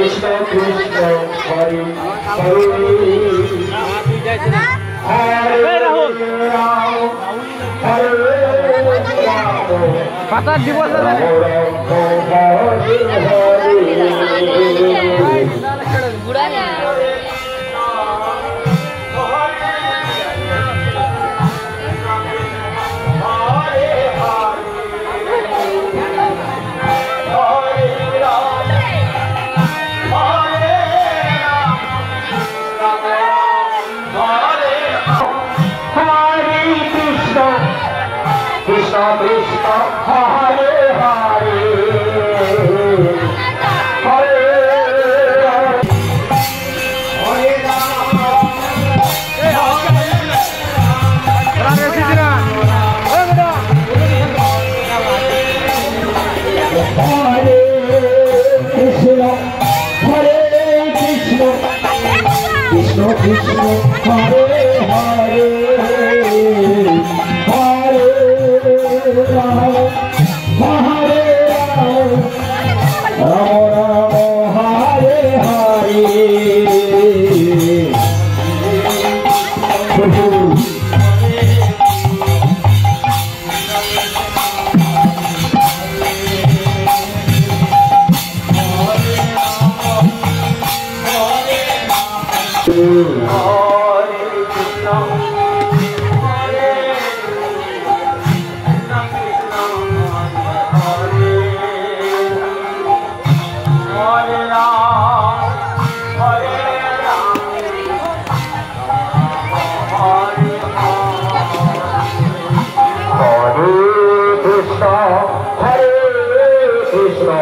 কৃষ্ণ কৃষ্ণ হরে হরে হরে রাম হরে রাম পাতা দিব Krishna Krishna Hare Hare Hare Hare Krishna Krishna Hare Hare Hare Rama Hare Hare Krishna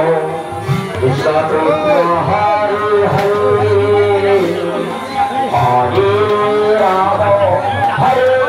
Krishna Hare Hare Hare Rama Hare